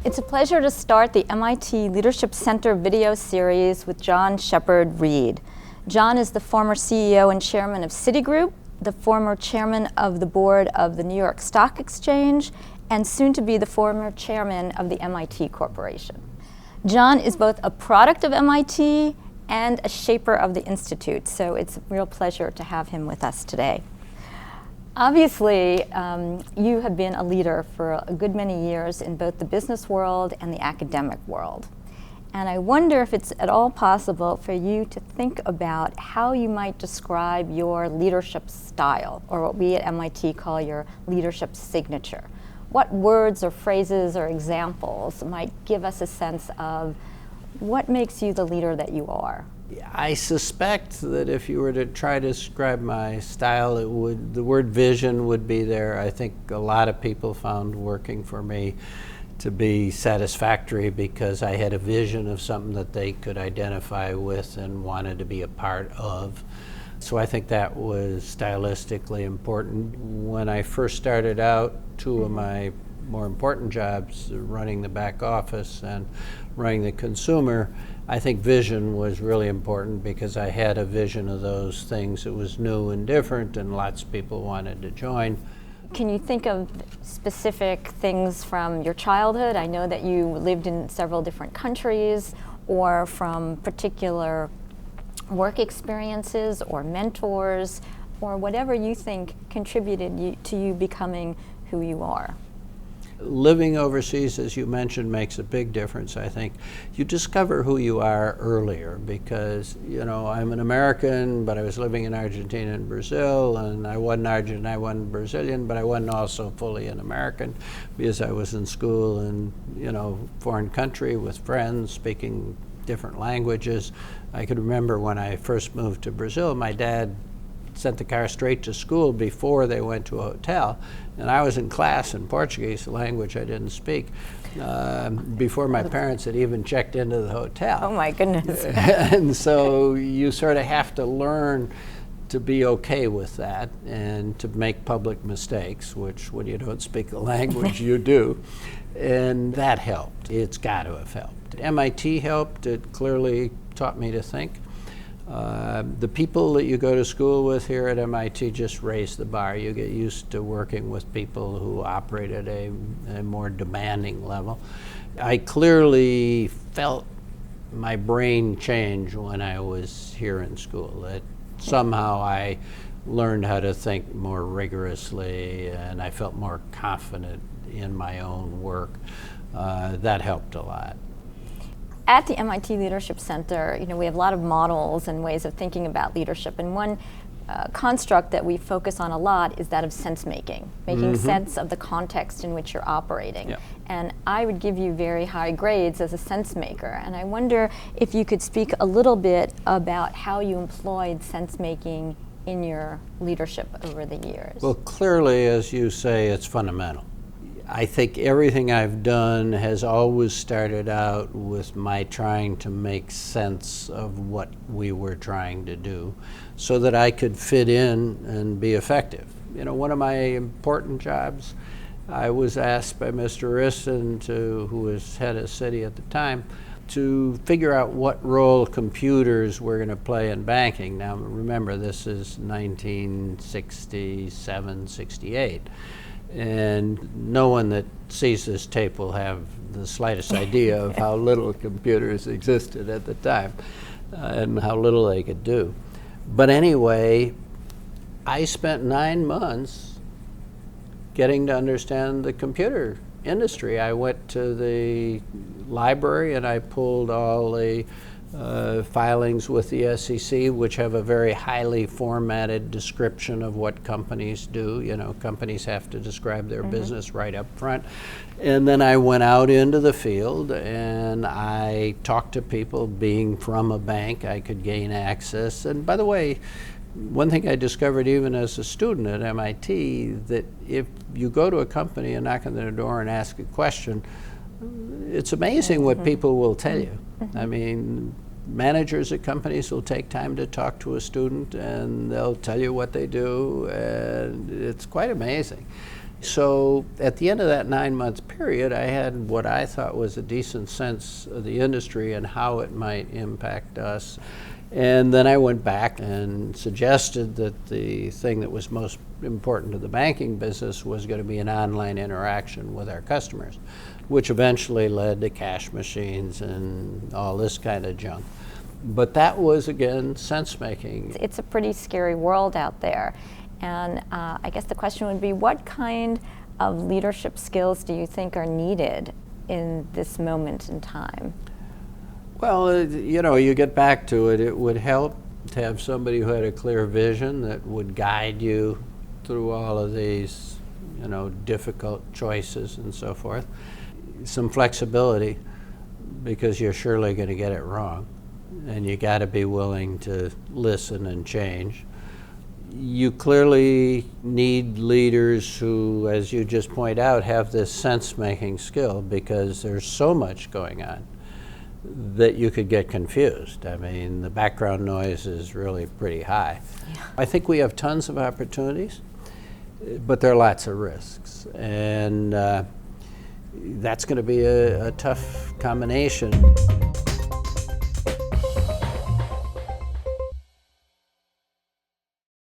It's a pleasure to start the MIT Leadership Center video series with John Shepard Reed. John is the former CEO and chairman of Citigroup, the former chairman of the board of the New York Stock Exchange, and soon to be the former chairman of the MIT Corporation. John is both a product of MIT and a shaper of the Institute, so it's a real pleasure to have him with us today. Obviously, you have been a leader for a good many years in both the business world and the academic world. And I wonder if it's at all possible for you to think about how you might describe your leadership style, or what we at MIT call your leadership signature. What words or phrases or examples might give us a sense of what makes you the leader that you are? I suspect that if you were to try to describe my style, the word vision would be there. I think a lot of people found working for me to be satisfactory because I had a vision of something that they could identify with and wanted to be a part of. So I think that was stylistically important. When I first started out, two of my more important jobs, running the back office and running the consumer, I think vision was really important because I had a vision of those things. It was new and different, and lots of people wanted to join. Can you think of specific things from your childhood? I know that you lived in several different countries, or from particular work experiences or mentors, or whatever you think contributed to you becoming who you are. Living overseas, as you mentioned, makes a big difference, I think. You discover who you are earlier because, I'm an American, but I was living in Argentina and Brazil, and I wasn't Argentine, I wasn't Brazilian, but I wasn't also fully an American because I was in school in, foreign country with friends speaking different languages. I could remember when I first moved to Brazil, my dad sent the car straight to school before they went to a hotel. And I was in class in Portuguese, a language I didn't speak, before my parents had even checked into the hotel. Oh my goodness. And so you sort of have to learn to be okay with that and to make public mistakes, which when you don't speak the language, you do. And that helped. It's got to have helped. MIT helped. It clearly taught me to think. The people that you go to school with here at MIT just raise the bar. You get used to working with people who operate at a more demanding level. I clearly felt my brain change when I was here in school. That somehow I learned how to think more rigorously, and I felt more confident in my own work. That helped a lot. At the MIT Leadership Center, we have a lot of models and ways of thinking about leadership, and one construct that we focus on a lot is that of sense-making, making sense of the context in which you're operating. Yep. And I would give you very high grades as a sense-maker, and I wonder if you could speak a little bit about how you employed sense-making in your leadership over the years. Well, clearly, as you say, it's fundamental. I think everything I've done has always started out with my trying to make sense of what we were trying to do so that I could fit in and be effective. One of my important jobs, I was asked by Mr. Riston, who was head of Citi at the time, to figure out what role computers were going to play in banking. Now remember, this is 1967, 68. And no one that sees this tape will have the slightest idea of how little computers existed at the time and how little they could do. But anyway, I spent 9 months getting to understand the computer industry. I went to the library and I pulled all the filings with the SEC, which have a very highly formatted description of what companies do. Companies have to describe their business right up front. And then I went out into the field and I talked to people. Being from a bank, I could gain access. And by the way, one thing I discovered even as a student at MIT, that if you go to a company and knock on their door and ask a question, it's amazing what people will tell you. I mean, managers at companies will take time to talk to a student and they'll tell you what they do, and it's quite amazing. So at the end of that 9-month period, I had what I thought was a decent sense of the industry and how it might impact us. And then I went back and suggested that the thing that was most important to the banking business was going to be an online interaction with our customers, which eventually led to cash machines and all this kind of junk. But that was, again, sense-making. It's a pretty scary world out there. And I guess the question would be, what kind of leadership skills do you think are needed in this moment in time? Well, you get back to it. It would help to have somebody who had a clear vision that would guide you through all of these, difficult choices and so forth. Some flexibility, because you're surely going to get it wrong, and you got to be willing to listen and change. You clearly need leaders who, as you just point out, have this sense-making skill, because there's so much going on that you could get confused. I mean, the background noise is really pretty high. Yeah. I think we have tons of opportunities, but there are lots of risks. And that's going to be a tough combination.